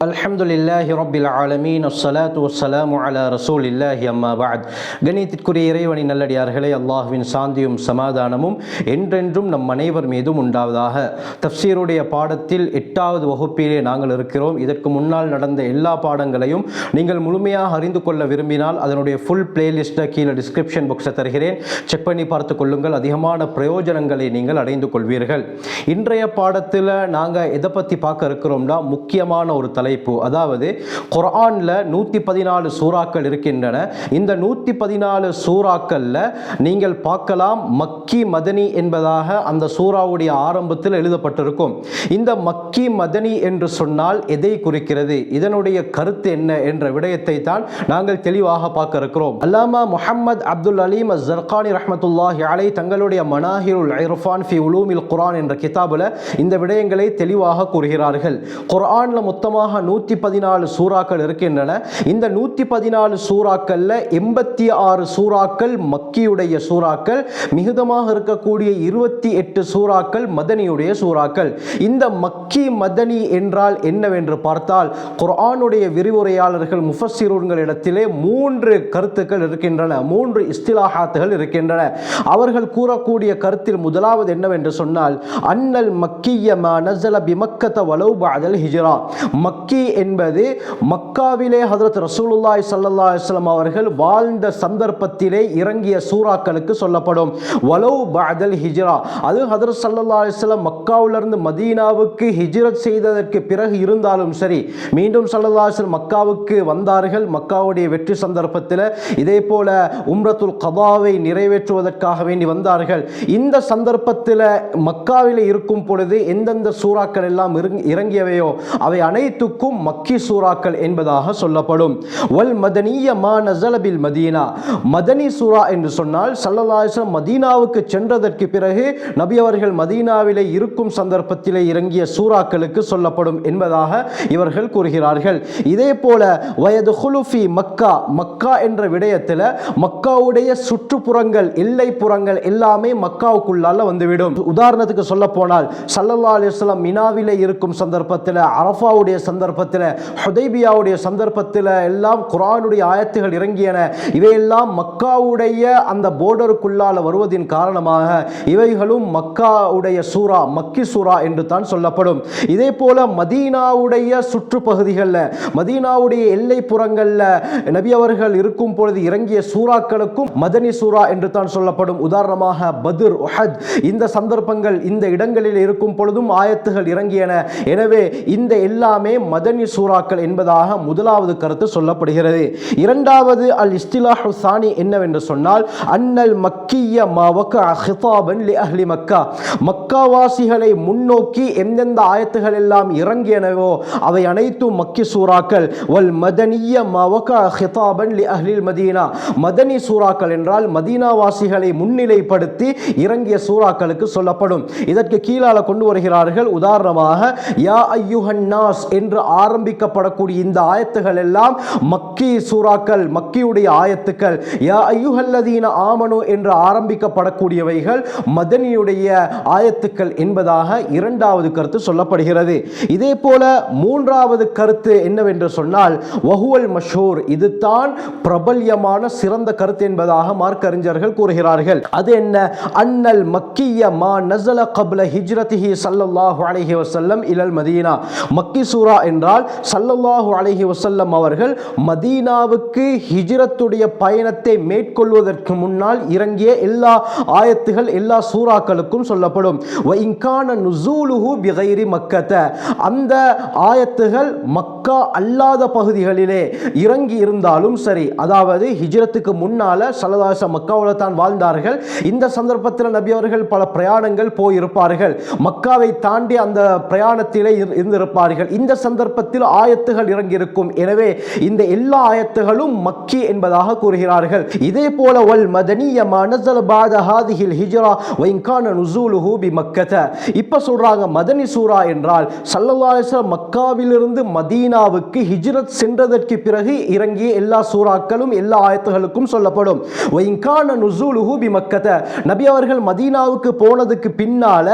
அல்ஹம்துலில்லாஹி ரப்பில் ஆலமீன் அஸ்ஸலாத்து வஸ்ஸலாமு அலா ரசூலில்லாஹி அம்மா பஅத். கண்ணியத்திற்குரிய இறைவனின் நல்லடியார்களே, அல்லாஹ்வின் சாந்தியும் சமாதானமும் என்றென்றும் நம் அனைவர் மீதும் உண்டாவதாக. தஃப்சீருடைய பாடத்தில் 8வது வகுப்பிலே நாங்கள் இருக்கிறோம். இதற்கு முன்னால் நடந்த எல்லா பாடங்களையும் நீங்கள் முழுமையாக அறிந்து கொள்ள விரும்பினால் அதனுடைய ஃபுல் பிளேலிஸ்ட்டை கீழே டிஸ்கிரிப்ஷன் பாக்ஸை தருகிறேன், செக் பண்ணி பார்த்து கொள்ளுங்கள். அதிகமான பிரயோஜனங்களை நீங்கள் அடைந்து கொள்வீர்கள். இன்றைய பாடத்தில் நாங்கள் எதை பற்றி பார்க்க இருக்கிறோம்னா, முக்கியமான ஒரு தலைப்பு. அதாவது குர்ஆன்ல 114 சூறாக்கள் இருக்கின்றன. இந்த 114 சூறாக்கள்ல நீங்கள் பார்க்கலாம் மக்கி மதனி என்பதாக அந்த சூறாவுடைய ஆரம்பத்தில் எழுதப்பட்டிருக்கும். இந்த மக்கி மதனி என்று சொன்னால் எதை குறிக்கிறது, இதனுடைய கருத்து என்ன என்ற விடயத்தை தான் நாங்கள் தெளிவாக பார்க்க இருக்கிறோம். அல்லாமா முஹம்மது அப்துல் அலீம் அஸ்ஸர்கானி ரஹ்மத்துல்லாஹி அலைஹி தங்களுடைய மனாஹிருல் இர்ஃபான் ஃபி உலூமில் குர்ஆன் என்ற கிதாபில் இந்த விடயங்களை தெளிவாக கூறுகிறார்கள். குர்ஆன்ல மொத்தமாக 114 சூறாக்கள் இருக்கின்றன. இந்த 114 சூறாக்கள்ல 86 சூறாக்கள் மக்கியுடைய சூறாக்கள், மிகுதமாக இருக்கக்கூடிய 28 சூறாக்கள் மதனியுடைய சூறாக்கள். இந்த மக்கி மதனி என்றால் என்னவென்று பார்த்தால், குர்ஆனுடைய விரிவுரையாளர்கள் முஃபஸ்ஸிரூன்களிடத்திலே 3 கருத்துக்கள் இருக்கின்றன, 3 இஸ்திலாஹாத்துகள் இருக்கின்றன. அவர்கள் கூறக்கூடிய கருத்தில் முதலாவது என்னவென்று சொன்னால், அன்னல் மக்கிய மா நஸல பிமக்கத வலௌ பஅதல் ஹிஜ்ரா. மக்கி என்பது மக்காவிலே ஹஜ்ரத் ரசூலுல்லாஹி ஸல்லல்லாஹு அலைஹி வஸல்லம் அவர்கள் வாழ்ந்த சந்தர்ப்பத்திலே இறங்கிய சூறாக்களுக்கு சொல்லப்படும். வலௌ பஅதல் ஹிஜ்ரா, அது ஹஜ்ரத் ஸல்லல்லாஹு அலைஹி வஸல்லம் மக்காவிலிருந்து மதீனாவுக்கு ஹிஜ்ரத் செய்ததற்கு பிறகு இருந்தாலும் சரி, மீண்டும் ஸல்லல்லாஹு அலைஹி வஸல்லம் மக்காவுக்கு வந்தார்கள். மக்காவுடைய வெற்றி சந்தர்ப்பத்தில் இதே போல உம்ரத்துல் கதாவை நிறைவேற்றுவதற்காக வேண்டி வந்தார்கள். இந்த சந்தர்ப்பத்தில் மக்காவிலே இருக்கும் பொழுது எந்தெந்த சூறாக்கள் எல்லாம் இறங்கியவையோ அவை அனைத்துக்கும் மக்கி சூறாக்கள் என்பதாக சொல்லப்படும். வல் மதனிய மா நஸல பில் மதீனா. மதனி சூரா என்று சொன்னால் ஸல்லல்லாஹு அலைஹி வஸல்லம் மதீனாவுக்கு சென்றதற்கு பிறகு நபி அவர்கள் மதீனாவிலே இருக்கும் சந்தர்ப்பத்திலே இறங்கிய சூறாக்களுக்கு சொல்லப்படும் என்பதாக இவர்கள் கூறுகிறார்கள். இதே போல வயதுகுலு ஃபி மக்கா, மக்கா என்ற விடயத்தில் மக்காவுடைய சுற்றுப்புறங்கள், எல்லைப்புறங்கள் எல்லாமே மக்காவுக்குள்ளால வந்துவிடும். உதாரணத்துக்கு சொல்ல போனால் ஸல்லல்லாஹு அலைஹி வஸல்லம் மினாவிலே இருக்கும் சந்தர்ப்பத்தில், அரஃபாவுடைய சந்தர்ப்பத்தில், ஹுதைபியாவுடைய சந்தர்ப்பத்தில் எல்லாம் குர்ஆனுடைய ஆயத்துகள் இறங்கியன. இவையெல்லாம் மக்காவுடைய அந்த போர்டருக்குள்ளால வருவதின் காரணமாக இவைகளும் மக்காவுடைய சூரா, மக்கி சூரா என்று தான் சொல்லப்படும். இதே போல மதீனாவுடைய சுற்றுப்பகுதிகளில், மதீனாவுடைய எல்லை புறங்களில் நபி அவர்கள் இருக்கும் பொழுது இறங்கிய சூறாக்களுக்கும் மதனி சூரா என்று தான் சொல்லப்படும். உதாரணமாக பத்ர், உஹத், இந்த சந்தர்ப்பங்கள், இந்த இடங்களில் இருக்கும் பொழுதும் ஆயத்துகள் இறங்கியன. எனவே இந்த எல்லாமே மதனி சூறாக்கள் என்பதாக முதலாவது கருத்து சொல்லப்படுகிறது. இரண்டாவது அல் இஸ்திலாஹு சானி என்னவென்று சொன்னால், அன்னல் மக்கிய மா வகஅ ஹிதாபன் லி அஹ்லி மக்கா. மக்காவாசிகளை முன்னோக்கி எந்தெந்த ஆயத்துகள் எல்லாம் இறங்கியனவோ அவை அனைத்தும் மக்கி சூறாக்கள். வல் மதனிய மா வகஅ ஹிதாபன் லி அஹ்லில் மதீனா. மதனி சூறாக்கள் என்றால் மதீனாவாசிகளை முன்னிலைப்படுத்தி இறங்கிய சூறாக்களுக்கு சொல்லப்படும். இதற்கு கீழால கொண்டு வருகிறார்கள். உதாரணமாக யா அய்யுஹன் நாஸ் என்று ஆரம்பிக்கப்படக்கூடிய இந்த ஆயத்துகள் எல்லாம் மக்கி சூறாக்கள், மக்கியுடைய ஆயத்துக்கள். யா அய்யுஹல்லதீன ஆமனு என்று ஆரம்பிக்கப்படக்கூடியவைகள் மதனியுடைய ஆயத்துக்கள் என்பதாக இரண்டாவது கருத்து சொல்லப்படுகிறது. இதே போல மூன்றாவது கருத்து என்னவென்று சொன்னால், வஹுவல் மஷ்ஹூர், இதுதான் பிரபல்யமான சிறந்த கருத்து என்பதாக மார்க்க அறிஞர்கள் கூறுகிறார்கள். அது என்ன? அன்னல் மக்கிய மா நஸல கப்ல ஹிஜ்ரத்திஹி ஸல்லல்லாஹு அலைஹி வஸல்லம் இலல் மதீனா. மக்கி சூரா என்றால் ஸல்லல்லாஹு அலைஹி வஸல்லம் அவர்கள் மதீனாவுக்கு ஹிஜ்ரத்துடைய பயணத்தை மேற்கொள்வதற்கு முன்னால் இறங்கிய எல்லா ஆயத்துகள், எல்லா சூறாக்களுக்கும் சொல்லப்படும். வ இன்கான நுஸூலுஹு பிகைரி மக்கத. அந்த ஆயத்துகள் மக்கா அல்லாத பகுதிகளிலே இறங்கி இருந்தாலும் சரி, அதாவது ஹிஜ்ரத்துக்கு முன்னால ஸல்லல்லாஹு அலைஹி வஸல்லம் மக்காவில் தான் வாழ்ந்தார்கள். இந்த சந்தர்ப்பத்தில் நபி அவர்கள் பல பிரயாணங்கள் போயிருப்பார்கள், மக்காவை தாண்டி அந்த பிரயாணத்திலே இருந்திருப்பார்கள். இந்த சந்தர்ப்பத்தில் ஆயத்துகள் இறங்கியிருக்கும். எனவே இந்த எல்லா ஆயத்துகளும் மக்கி என்பதாக கூறுகிறார்கள். இதே போல வல் மதனிய மா நஸல பஅத ஹாதிஹில் ஹிஜ்ரா வ இன் கான நுஸூலுஹு பி மக்கத. இப்ப சொல்றாங்க மதனி சூரா என்றால் ஸல்லல்லாஹு அலைஹி வஸல்லம் மக்காவிலிருந்து மதீனாவுக்கு ஹிஜ்ரத் சென்றதற்கு பிறகு இறங்கிய எல்லா சூறாக்களும் எல்லா ஆயத்துகளுக்கும் சொல்லப்படும். வ இன் கான நுஸூலுஹு பி மக்கத. நபி அவர்கள் மதீனாவுக்கு போனதுக்கு பின்னால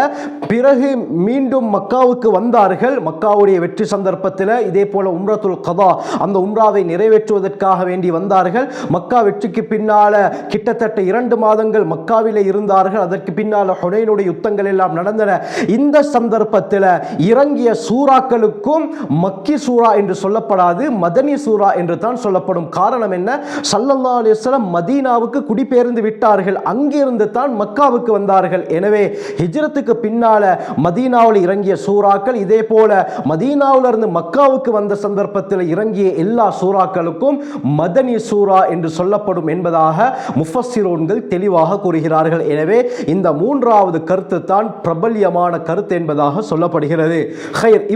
பிறகு மீண்டும் மக்காவுக்கு வந்தார்கள். மக்காவுடைய வெற்றி சந்தர்ப்பம் சந்தர்ப்பத்தில் இதே போல உம்ரத்துல் கதா அந்த உம்ராவை நிறைவேற்றுவதற்காக வேண்டி வந்தார்கள். மக்கா வெற்றிக்கு பின்னால கிட்டத்தட்ட 2 மாதங்கள் மக்காவிலே இருந்தார்கள். அதற்கு பின்னால் ஹுனைனுடைய யுத்தங்கள் எல்லாம் நடந்தன. இந்த சந்தர்ப்பத்தில் இறங்கிய சூறாக்களுக்கும் மக்கி சூரா என்று சொல்லப்படாது, மதனி சூரா என்று தான் சொல்லப்படும். காரணம் என்ன? ஸல்லல்லாஹு அலைஹி வஸல்லம் மதீனாவுக்கு குடிபெயர்ந்து விட்டார்கள், அங்கிருந்து தான் மக்காவுக்கு வந்தார்கள். எனவே ஹிஜ்ரத்துக்கு பின்னால மதீனாவில் இறங்கிய சூறாக்கள், இதே போல மதீனாவிலிருந்து மக்காவுக்கு வந்த சந்தர்ப்பத்தில் இறங்கிய எல்லா சூறாக்களுக்கும் மதனி சூரா என்று சொல்லப்படும் என்பதாக முஃபஸ்ஸிரூன்கள் தெளிவாக கூறுகிறார்கள். எனவே இந்த 3வது கருத்து தான் பிரபல்யமான கருத்து என்பதாக சொல்லப்படுகிறது.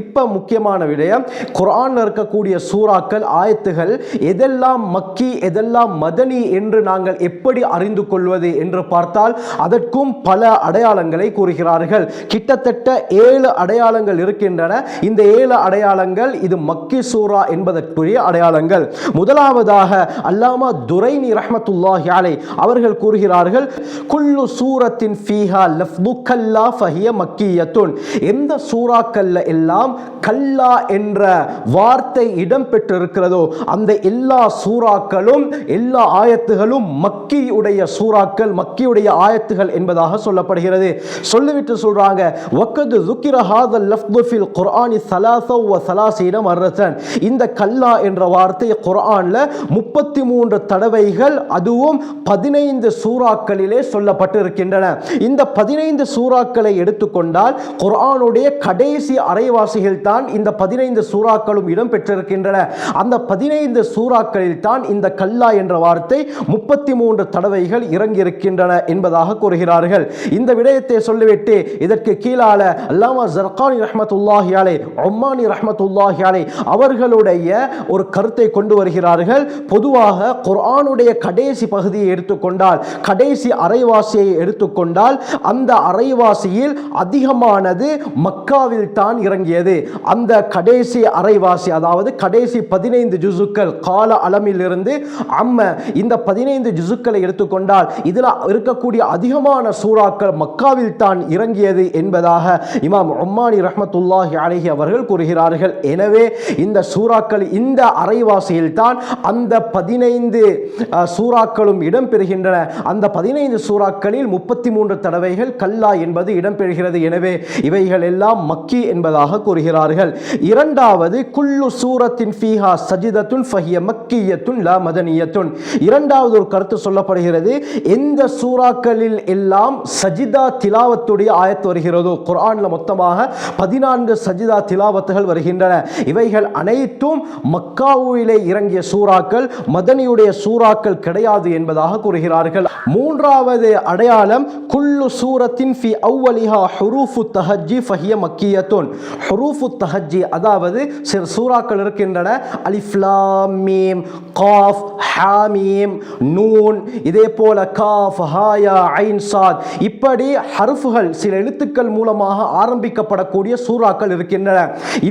இப்ப முக்கியமான விடயம், குர்ஆன்ல இருக்கக்கூடிய சூறாக்கள் ஆயத்துகள் எதெல்லாம் மக்கி எதெல்லாம் மதனி என்று நாங்கள் எப்படி அறிந்து கொள்வது என்று பார்த்தால் அதற்கும் பல அடையாளங்களை கூறுகிறார்கள். கிட்டத்தட்ட 7 அடையாளங்கள் இருக்கின்றன. இந்த 7 அடையாளங்கள் இது மக்கி சூரா என்பதற்குரிய அடையாளங்கள். முதலாவதாக அல்லாமா துரைனி ரஹ்மத்துல்லாஹி அலைஹி அவர்கள் கூறுகிறார்கள், குல்லு சூரத்தின் ஃபீஹா லஃப்து கல்லா ஃபஹிய மக்கியத்துன். எந்த சூறாக்கல்ல எல்லாம் கல்லா என்ற வார்த்தை இடம்பெற்றிருக்கிறதோ அந்த எல்லா சூறாக்களும் எல்லா ஆயத்துகளும் மக்கியுடைய சூறாக்கள், மக்கியுடைய ஆயத்துகள் என்பதாக சொல்லப்படுகிறது. சொல்லிவிட்டு சொல்றாங்க, வக்கது ذكر هذا اللفظ في القرآن 33 مرة. இந்த கல்லா என்ற வார்த்தை குர்ஆன்ல 33 தடவைகள், அதுவும் 15 சூறாக்களிலே சொல்லப்பட்டிருக்கின்றன. இந்த 15 சூறாக்களை எடுத்துக்கொண்டால் குர்ஆனுடைய கடைசி அரைவாசிகள் தான் இந்த 15 சூறாக்களும் இடம்பெற்றிருக்கின்றன. அந்த 15 சூறாக்களில் தான் இந்த கல்லா என்ற வார்த்தை 33 தடவைகள் இறங்கியிருக்கின்றன என்பதாக கூறுகிறார்கள். இந்த விடயத்தை சொல்லிவிட்டு இதற்கு கீழால அல்லாமா ஜர்கானி ரஹ்மத்துல்லாஹி அலைஹி, உம்மானி ரஹ்மத்துல்லாஹி அலைஹி அவர்களுடைய ஒரு கருத்தை கொண்டு வருகிறார்கள். பொதுவாக குர்ஆனுடைய கடைசி பகுதியை எடுத்துக்கொண்டால், கடைசி அரைவாசியை எடுத்துக்கொண்டால் அந்த அரைவாசியில் அதிகமானது மக்காவில் தான் இறங்கியது. அந்த கடைசி அரைவாசி, அதாவது கடைசி 15 ஜுசுக்கள் கால அளமில் இருந்து இந்த 15 ஜுசுக்களை எடுத்துக்கொண்டால் இதில் இருக்கக்கூடிய அதிகமான சூறாக்கள் மக்காவில் தான் இறங்கியது என்பதாக இமாம் உம்மானி ரஹ்மத்துல்லாஹி அலைஹி அவர்கள் கூறுகிறார்கள். எனவே இந்த சூறாக்கள் இந்த அரைவாசியில் தான் அந்த 15 சூறாக்களும் இடம்பெறுகின்றன. அந்த 15 சூறாக்களில் 33 தடவைகள் கல்லா என்பது இடம்பெறுகிறது. எனவே இவைகள் எல்லாம் மக்கி என்பதாக கூறுகிறார்கள். இரண்டாவது, குல்லு சூரத்தின் ஃபீஹா சஜிதத்துன் ஃபஹிய மக்கியத்துன் லா மதனியத்துன். இரண்டாவது ஒரு கருத்து சொல்லப்படுகிறது, எந்த சூறாக்களில் எல்லாம் சஜிதா திலாவத்துடைய ஆயத்து வருகிறதோ, குர்ஆன்ல மொத்தமாக 14 சஜிதா திலாவத்துகள் வருகின்றன. இவைகள் அனைத்தும் மக்காவிலே இறங்கிய சூறாக்கள், மதனியுடைய சூறாக்கள் கிடையாது என்பதாக கூறுகிறார்கள். மூன்றாவது அடையாளம், குல்லு சூரத்தின் ஃபி அவ்வலிஹா ஹுரூஃபு தஹஜ்ஜி ஃபஹிய மக்கியத்துன். ஹுரூஃபு தஹஜ்ஜி அதாவது சில சூறாக்கள் இருக்கின்றன, அலிஃப் லாம் மீம் காஃப் ஹாமீம் நூன், இதே போல காஃப் ஹாயா ஐன் சாத், இப்படி ஹர்ஃபுகள் சில எழுத்துக்கள் மூலமாக ஆரம்பிக்கப்படக்கூடிய சூறாக்கள் இருக்கின்றன.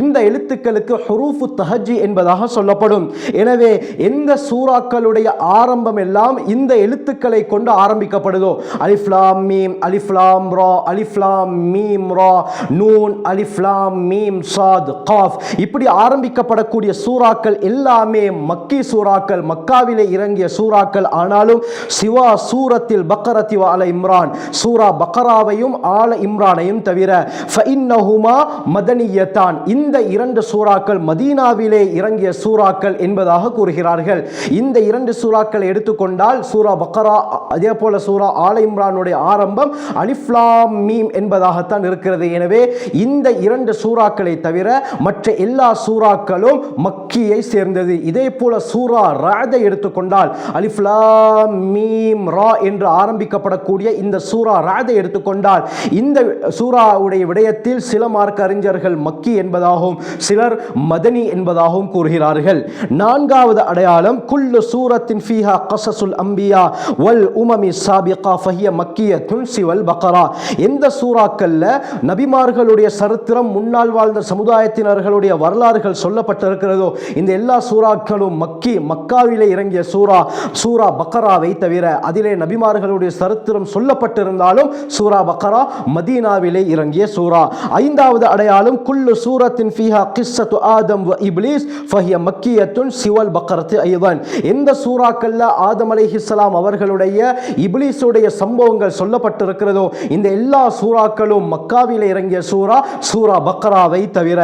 இந்த எழுத்துக்களுக்கு ஹுரூஃபு தஹஜ்ஜி என்பதாக சொல்லப்படும். எனவே எந்த சூறாக்களுடைய ஆரம்பம் எல்லாம் இந்த எழுத்துக்களை கொண்டு ஆரம்பிக்கப்படுதோ, அலிஃப் லாம் மீம் அலிஃப் லாம் ரா அலிஃப் லாம் மீம் ரா நூன் அலிஃப் லாம் மீம் சாத் காஃப், இப்படி ஆரம்பிக்கப்படக்கூடிய சூறாக்கள் எல்லாமே மக்கி சூறாக்கள், மக்காவிலே இறங்கிய சூறாக்கள். ஆனாலும் சிவா சூரத்தில் பக்கரத்தி வ ஆல இம்ரான், சூரா பக்கராவையும் ஆல இம்ரானையும் தவிர ஃபஇன்னஹுமா மதனியத்தான், இந்த 2 சூறாக்கள் மதீனாவிலே இறங்கிய சூறாக்கள் என்பதாக கூறுகிறார்கள். இந்த 2 சூறாக்களை எடுத்துக்கொண்டால் சூரா பக்கரா அதே போல சூரா ஆல இம்ரானுடைய ஆரம்பம் அலிஃப் லாம் மீம் என்பதாகத்தான் இருக்கிறது. எனவே இந்த 2 சூறாக்களை தவிர மற்ற எல்லா சூறாக்களும் மக்கியை சேர்ந்தது. இதே போல சூரா ரஅதை எடுத்துக்கொண்டால் அலிஃப் லாம் மீம் ரா என்று ஆரம்பிக்கப்படக்கூடிய இந்த சூரா ரஅதை எடுத்துக்கொண்டால் இந்த சூராவுடைய விடயத்தில் சில மார்க்க அறிஞர்கள் மக்கி என்பதாகவும் சிலர் மதனி என்பதாகவும் கூறுகிறார்கள். நான்காவது அடையாளம், குல்லு சூரத்தின் ஃபீஹா கஸஸுல் அம்பியா வல் உமமி சாபிகா ஃபஹிய மக்கியத்துன் சிவல் பக்ரா. எந்த சூறாக்கள்ல நபிமார்களுடைய சரித்திரம், முன்னால் வாழ்ந்த சமுதாயத்தினர்களுடைய வரலாறுகள் சொல்லப்பட்டிருக்கிறதோ இந்த எல்லா சூறாக்களும் மக்கி, மக்காவிலே இறங்கிய சூரா பக்ராவை தவிர. அதிலே நபிமார்களுடைய சரித்திரம் சொல்லப்பட்டிருந்தாலும் சூரா பக்ரா மதீனாவிலே இறங்கிய சூரா. ஐந்தாவது அடையாளம், குல்லு சூரத்தின் ஃபீஹா فيها قصة آدم وإبليس فهي مكية سوى البقرة أيضا. எந்த சூறாக்கள்ல ஆதம் அலைஹிஸ்ஸலாம் அவர்களுடைய இப்லீஸுடைய சம்பவங்கள் சொல்லப்பட்டிருக்கிறதோ இந்த எல்லா சூறாக்களும் மக்காவிலே இறங்கிய சூரா பக்ராவை தவிர.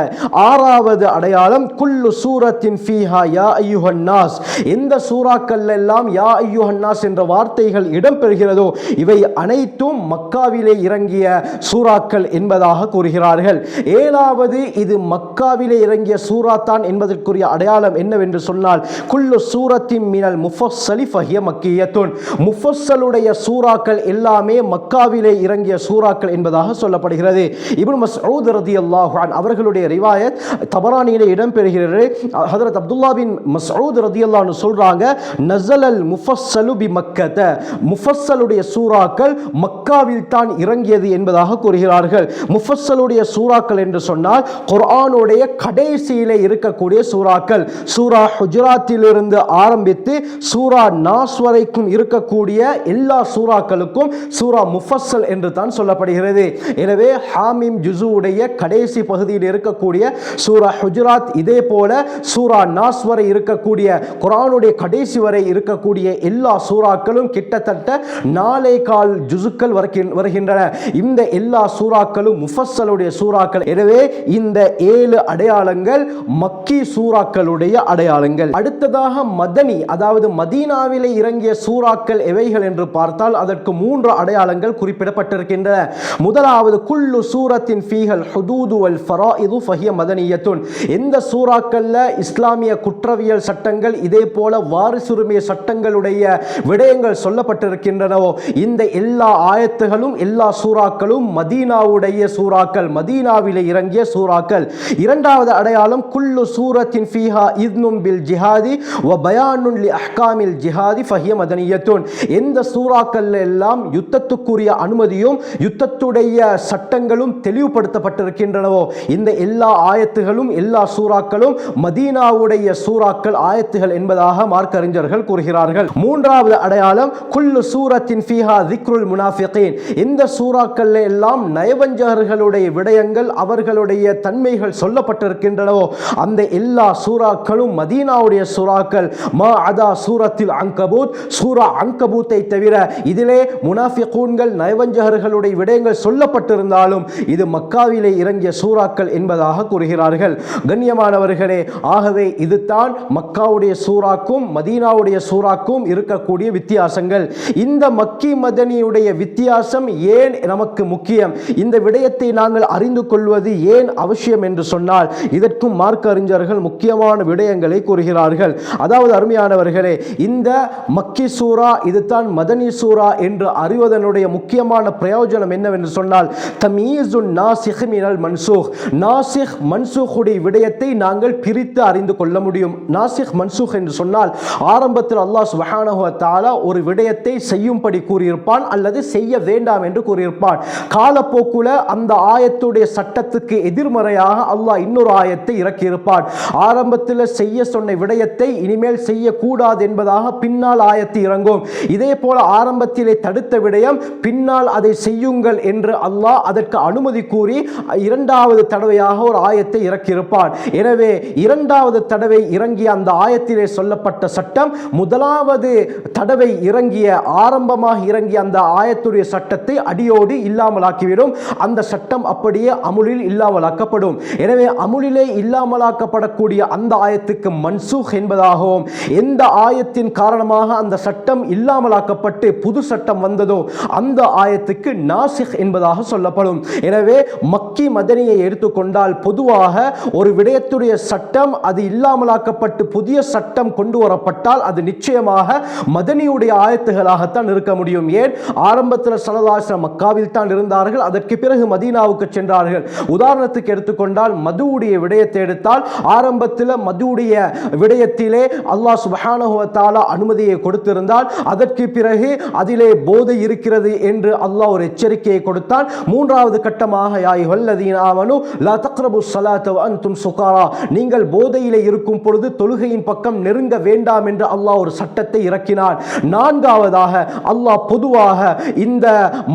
ஆறாவது அடையாளம் குல்லு சூரத்தின் ஃபீஹா யா அய்யுஹன் நாஸ். எந்த சூறாக்கள் எல்லாம் யா அய்யுஹன் நாஸ் என்ற வார்த்தைகள் இடம்பெறுகிறதோ இவை அனைத்தும் மக்காவிலே இறங்கிய சூறாக்கள் என்பதாக கூறுகிறார்கள். ஏழாவது இது மக்காவிலே இறங்கிய சூரா தான் என்பதற்குரிய அடையாளம் என்னவென்று சொன்னால் குல்லு சூரத்தின் மினல் முஃபஸ்ஸலி ஃபஹிய மக்கியத்துன். முஃபஸ்ஸலுடைய சூறாக்கள் எல்லாமே மக்காவிலே இறங்கிய சூறாக்கள் என்பதாக சொல்லப்படுகிறது. இப்னு மஸ்ஊத் ரலியல்லாஹு அன்ஹு அவர்களுடைய ரிவாயத் தபரானியிலே இடம்பெறுகிறது. ஹஜ்ரத் அப்துல்லாஹ் பின் மஸ்ஊத் ரலியல்லாஹு அன்ஹு சொல்றாங்க நஸலல் முஃபஸ்ஸலு பி மக்கத. முஃபஸ்ஸலுடைய சூறாக்கள் மக்காவில் தான் இறங்கியது என்பதாக கூறுகிறார்கள். முஃபஸ்ஸலுடைய சூறாக்கள் என்று சொன்னால் குர்ஆனுடைய கடைசியிலே இருக்கக்கூடிய சூறாக்கள். சூரா ஹுஜராத்திலிருந்து ஆரம்பித்து சூரா நாஸ் வரைக்கும் இருக்கக்கூடிய எல்லா சூறாக்களுக்கும் சூரா முஃபஸ்ஸல் என்று தான் சொல்லப்படுகிறது. எனவே ஹாமீம் ஜுஸுடைய கடைசி பகுதியில் இருக்கக்கூடிய சூரா ஹுஜராத், இதே போல சூரா நாஸ் வரை இருக்கக்கூடிய குர்ஆனுடைய கடைசி வரை இருக்கக்கூடிய எல்லா சூறாக்களும் கிட்டத்தட்ட 4.25 ஜுஸுக்கள் வருகின்றன. இந்த எல்லா சூறாக்களும் முஃபஸ்ஸலுடைய சூறாக்கள். எனவே இந்த 7 அடையாளங்கள் மக்கி சூறாக்களுடைய அடையாளங்கள். அடுத்ததாக மதனி, அதாவது மதீனாவிலே இறங்கிய சூறாக்கள் எவைகள் என்று பார்த்தால் அதற்கு 3 அடையாளங்கள் குறிப்பிடப்பட்டிருக்கின்றன. முதலாவது குல்லு சூரத்தின் ஃபீஹல் ஹுதூது வல் ஃபராயிது ஃபஹிய மதனியத்துன். எந்த சூறாக்கள்ல இஸ்லாமிய குற்றவியல் சட்டங்கள் இதே போல வாரிசுரிமை சட்டங்களுடைய விடயங்கள் சொல்லப்பட்டிருக்கின்றனவோ இந்த எல்லா ஆயத்துகளும் எல்லா சூறாக்களும் மதீனாவுடைய சூறாக்கள், மதீனாவிலே இறங்கிய சூறாக்கள். இரண்டாவது அடையாளம் குல்லு சூரத்தின் ஃபீஹா இத்னும் பில் ஜிஹாதி வ பயானுன் லி அஹ்காமில் ஜிஹாதி ஃபஹிய மதனியத்துன். எந்த சூறாக்கள் எல்லாம் யுத்தத்துக்குரிய அனுமதியும் யுத்தத்துடைய சட்டங்களும் தெளிவுபடுத்தப்பட்டிருக்கின்றனவோ இந்த எல்லா ஆயத்துகளும் எல்லா சூறாக்களும் மதீனாவுடைய சூறாக்கள் ஆயத்துகள் என்பதாக மார்க்க அறிஞர்கள் கூறுகிறார்கள். மூன்றாவது அடையாளம் குல்லு சூரத்தின் ஃபீஹா திக்ருல் முனாஃபிகீன். இந்த சூறாக்கள் எல்லாம் நயவஞ்சகர்களுடைய விடயங்கள் அவர்களுடைய தன்மைகள் சொல்லப்பட்டிருக்கின்றனவோ அந்த எல்லா சூறாக்களும் மதீனாவுடைய சூறாக்கள். மா அதா சூரத்தில் அங்கபூத், சூரா அங்கபூத்தை தவிர இதிலே முனாஃபிகூன்கள் நயவஞ்சகர்களுடைய விடயங்கள் சொல்லப்பட்டிருந்தாலும் இது மக்காவிலே இறங்கிய சூறாக்கள் என்பதாக கூறுகிறார்கள். கண்ணியமானவர்களே, ஆகவே இதுதான் மக்காவுடைய சூறாக்கும் மதீனாவுடைய சூறாக்கும் இருக்கக்கூடிய வித்தியாசங்கள். இந்த மக்கி மதனியுடைய வித்தியாசம் ஏன் நமக்கு முக்கியம், இந்த விடயத்தை நாங்கள் அறிந்து கொள்வது ஏன் அவசியம் என்று சொன்னால் இதற்கும் மார்க்க அறிஞர்கள் முக்கியமான விடயங்களை கூறுகிறார்கள். அதாவது அருமையானவர்களே, இந்த மக்கி சூரா இதுதான் மதனி சூரா என்று அறிவதனுடைய முக்கியமான பிரயோஜனம் என்னவென்று சொன்னால் தமீஸுன் நாசிஹ் மினல் மன்சூஹ். நாசிஹ் மன்சூஹுடைய விடயத்தை நாங்கள் பிரித்து அறிந்து கொள்ள முடியும். நாசிஹ் மன்சூஹ் என்று சொன்னால் ஆரம்பத்தில் அல்லாஹ் சுப்ஹானஹு வ தஆலா ஒரு விடயத்தை செய்யும்படி கூறியிருப்பான் அல்லது செய்ய வேண்டாம் என்று கூறியிருப்பான். காலப்போக்குல அந்த ஆயத்துடைய சட்டத்துக்கு எதிர்மறையாக அல்லாஹ் இன்னொரு ஆயத்தை இறக்கியிருப்பான். ஆரம்பத்தில் செய்ய சொன்ன விடயத்தை இனிமேல் செய்யக்கூடாது என்பதாக பின்னால் ஆயத்து இறங்கும். இதே போல ஆரம்பத்திலே தடுத்த விடயம் பின்னால் அதை செய்யுங்கள் என்று அல்லாஹ் அதற்கு அனுமதி கூறி இரண்டாவது தடவையாக ஒரு ஆயத்தை இறக்கியிருப்பான். எனவே இரண்டாவது தடவை இறங்கிய அந்த ஆயத்திலே சொல்லப்பட்ட சட்டம் முதலாவது தடவை இறங்கிய ஆரம்பமாக இறங்கிய அந்த ஆயத்துடைய சட்டத்தை அடியோடு இல்லாமலாக்கிவிடும். அந்த சட்டம் அப்படியே அமுலில் இல்லாமலாக்கப்படும். எனவே அமுலிலே இல்லாமலாக்கப்படக்கூடிய அந்த ஆயத்துக்கு மன்சூக் என்பதாகவும் எந்த ஆயத்தின் காரணமாக அந்த சட்டம் இல்லாமலாக்கப்பட்டு புது சட்டம் வந்ததோ அந்த ஆயத்துக்கு நாசிக் என்பதாக சொல்லப்படும். எனவே மக்கி மதனியை எடுத்துக்கொண்டால் பொதுவாக ஒரு விடயத்துடைய சட்டம் அது இல்லாமலாக்கப்பட்டு புதிய சட்டம் கொண்டு வரப்பட்டால் அது நிச்சயமாக மதனியுடைய ஆயத்துகளாகத்தான் இருக்க முடியும். ஏன், ஆரம்பத்தில் ஸல்லல்லாஹு அலைஹி வஸல்லம் மக்காவில் தான் இருந்தார்கள், அதற்கு பிறகு மதீனாவுக்கு சென்றார்கள். உதாரணத்துக்கு எடுத்துக்கொண்டால் மதுவுடைய விடயத்தை எடுத்தால் ஆரம்பத்தில் மதுவுடைய விடயத்திலே அல்லாஹ் சுப்ஹானஹு வ தஆலா அனுமதியை கொடுத்திருந்தால் அதற்கு பிறகு அதிலே போதை இருக்கிறது என்று அல்லாஹ் ஒரு எச்சரிக்கையை கொடுத்தான். மூன்றாவது கட்டமாக யா அய்யுஹல்லதீன ஆமனூ லா தக்ரபுஸ் ஸலாத வ அன்தும் சுகாரா, நீங்கள் போதையிலே இருக்கும் பொழுது தொழுகையின் பக்கம் நெருங்க வேண்டாம் என்று அல்லாஹ் ஒரு சட்டத்தை இறக்கினான். நான்காவதாக அல்லாஹ் பொதுவாக இந்த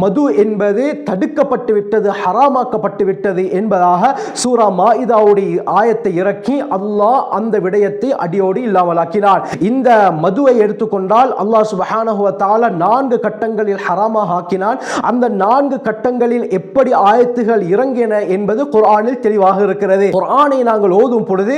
மது என்பது தடுக்கப்பட்டு விட்டது, ஹராமாக்கப்பட்டு விட்டது என்பதாக சூரா மாஇதாவுடைய ஆயத்தை இறக்கி அல்லாஹ் அந்த விடயத்தை அடியோடு இல்லாமலாக்கினார். இந்த மதுவை எடுத்துக்கொண்டால் அல்லாஹ் சுப்ஹானஹு வ தஆலா 4 கட்டங்களில் ஹராமாக ஆக்கினான். அந்த 4 கட்டங்களில் எப்படி ஆயத்துகள் இறங்கின என்பது குர்ஆனில் தெளிவாக இருக்கிறது. குர்ஆனை நாங்கள் ஓதும் பொழுது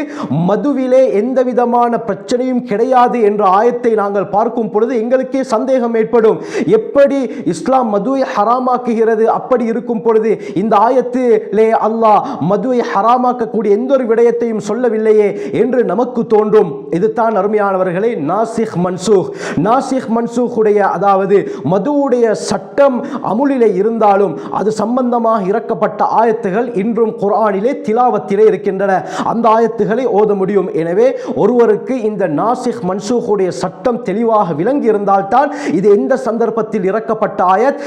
மதுவிலே எந்த விதமான பிரச்சனையும் கிடையாது என்ற ஆயத்தை நாங்கள் பார்க்கும் பொழுது எங்களுக்கே சந்தேகம் ஏற்படும். எப்படி இஸ்லாம் மதுவை ஹராமாக்குகிறது? அப்படி இருக்கும் பொழுது இந்த ஆயத்திலே அல்லாஹ் மதுவை ஹராமாக்கக்கூடிய எந்த ஒரு விடயத்தையும் சொல்லவில்லையே என்று நமக்கு தோன்றும். இதுதான் அருமையானவர்களே நாசிக் மன்சூக். நாசிக் மன்சூக் உடைய, அதாவது மதுவுடைய சட்டம் அமுலிலே இருந்தாலும் அது சம்பந்தமாக இறக்கப்பட்ட ஆயத்துகள் இன்றும் குர்ஆனிலே திலாவத்திலே இருக்கின்றன. அந்த ஆயத்துகளை ஓத முடியும். எனவே ஒருவருக்கு இந்த நாசிக் மன்சூக் உடைய சட்டம் தெளிவாக விளங்கி இருந்தால்தான் இது எந்த சந்தர்ப்பத்தில் இறக்கப்பட்ட ஆயத்,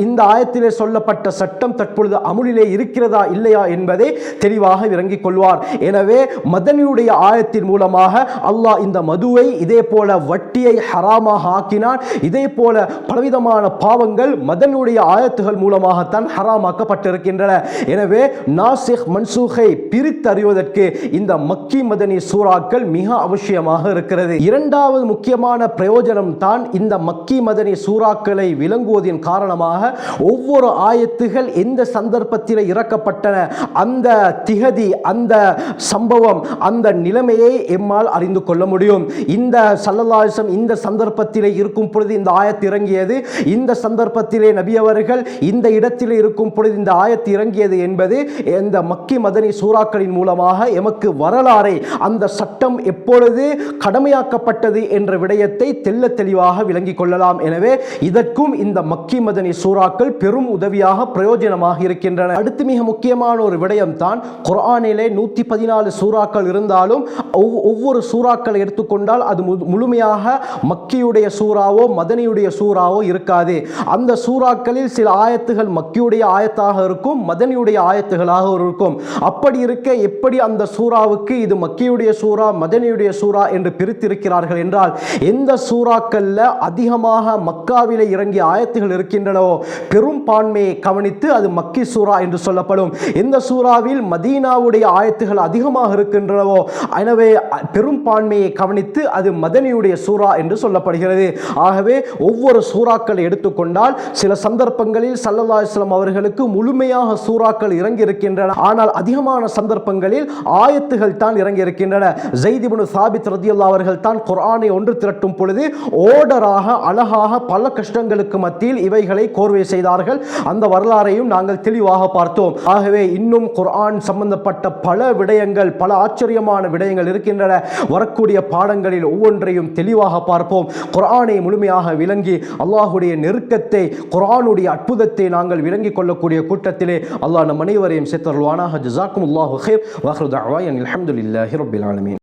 இந்த ஆயத்திலே சொல்லப்பட்ட சட்டம் தற்பொழுது அமுலிலே இருக்கிறதா இல்லையா என்பதை தெளிவாக விளங்கிக் கொள்வார். எனவே மதனியுடைய ஆயத்தின் மூலமாக அல்லாஹ் இந்த மதுவை, இதே போல வட்டியை ஹராமாக ஆக்கினான். இதே போல பலவிதமான பாவங்கள் மதனுடைய ஆயத்துகள் மூலமாகத்தான் ஹராமாக்கப்பட்டிருக்கின்றன. எனவே நாசிக் மன்சூகை பிரித்தறிவதற்கு இந்த மக்கி மதனி சூறாக்கள் மிக அவசியமாக இருக்கிறது. இரண்டாவது முக்கியமான பிரயோஜனம் தான் இந்த மக்கி மதனி சூறாக்களை விளங்குவதன் காரணமாக ஒவ்வொரு ஆயத்துகள் எந்த சந்தர்ப்பத்தில் இறக்கப்பட்டன, அந்த திகதி, அந்த சம்பவம், அந்த நிலைமையை எம்மால் அறிந்து கொள்ள முடியும். இந்த ஸல்லல்லாஹு அலைஹி வஸல்லம் இந்த சந்தர்ப்பத்திலே இருக்கும் பொழுது இந்த ஆயத்து இறங்கியது, இந்த சந்தர்ப்பத்திலே நபி அவர்கள் இந்த இடத்திலே இருக்கும் பொழுது இந்த ஆயத்து இறங்கியது என்பது இந்த மக்கி மதனி சூறாக்களின் மூலமாக எமக்கு வரலாறை, அந்த சட்டம் எப்பொழுது கடமையாக்கப்பட்டது என்ற விடயத்தை தெள்ள தெளிவாக விளங்கிக் கொள்ளலாம். எனவே இதற்கும் இந்த மக்கி மதனி சூறாக்கள் பெரும் உதவியாக பிரயோஜனமாக இருக்கின்றன. அடுத்து மிக முக்கியமான ஒரு விடயம் தான், குர்ஆனிலே 114 சூறாக்கள் இருந்தாலும் ஒவ்வொரு சூறாக்களை எடுத்துக்கொண்டால் அது முழுமையாக மக்கியுடைய சூறாவோ மதனியுடைய சூறாவோ இருக்காது. அந்த சூறாக்களில் சில ஆயத்துகள் மக்கியுடைய ஆயத்தாக இருக்கும், மதனியுடைய ஆயத்துகளாக இருக்கும். அப்படி இருக்க எப்படி அந்த சூறாவுக்கு இது மக்கியுடைய சூறா மதனியுடைய சூறா என்று பிரித்திருக்கிறார்கள் என்றால், எந்த சூறாக்கள்ல அதிகமாக மக்காவிலே இறங்கிய ஆயத்துகள் இருக்கின்றனவோ பெரும் பான்மையை கவனித்து அது மக்கி சூறா என்று சொல்லப்படும். எந்த சூறாவில் மதீனாவுடைய ஆயத்துகள் அதிகமாக இருக்கின்றனவோ எனவே பெரும் பான்மையை கவனித்து அது மதனியுடைய சூறா என்று சொல்லப்படுகிறது. ஆகவே ஒவ்வொரு சூறாக்களை எடுத்துக்கொண்டால் சில சந்தர்ப்பங்களில் ஸல்லல்லாஹு அலைஹி வஸல்லம் அவர்களுக்கு முழுமையாக சூறாக்கள் இறங்கி இருக்கின்றன. ஆனால் அதிகமான சந்தர்ப்பங்களில் ஆயத்துகள் தான் இறங்கி இருக்கின்றன. ஸைத் இப்னு சாபித் ரலியல்லாஹு அவர்கள் தான் குர்ஆனை ஒன்று திரட்டும் பொழுது ஓர்டராக அழகாக பல கஷ்டங்களுக்கு மத்தியில் இவைகளை கோர்வை செய்தார்கள். அந்த வரலாறையும் நாங்கள் தெளிவாக பார்த்தோம். ஆகவே இன்னும் குர்ஆன் சம்பந்தப்பட்ட பல விடயங்கள், பல ஆச்சரியமான விடயங்கள் இருக்கின்றன. வரக்கூடிய பாடங்களில் ஒவ்வொன்றையும் தெளிவாக பார்ப்போம். குர்ஆனை முழுமையாக விளங்கி அல்லாஹ்வுடைய நெருக்கத்தை, குர்ஆனுடைய அற்புதத்தை நாங்கள் விளங்கிக் கொள்ளக்கூடிய கூட்டத்திலே அல்லாஹ் நம் அனைவரையும் சேர்த்தருள்வானாக. ஜஸாக்குமுல்லாஹு கைர். வ ஆகிரு தஅவானா அல்ஹம்துலில்லாஹி ரப்பில் ஆலமீன்.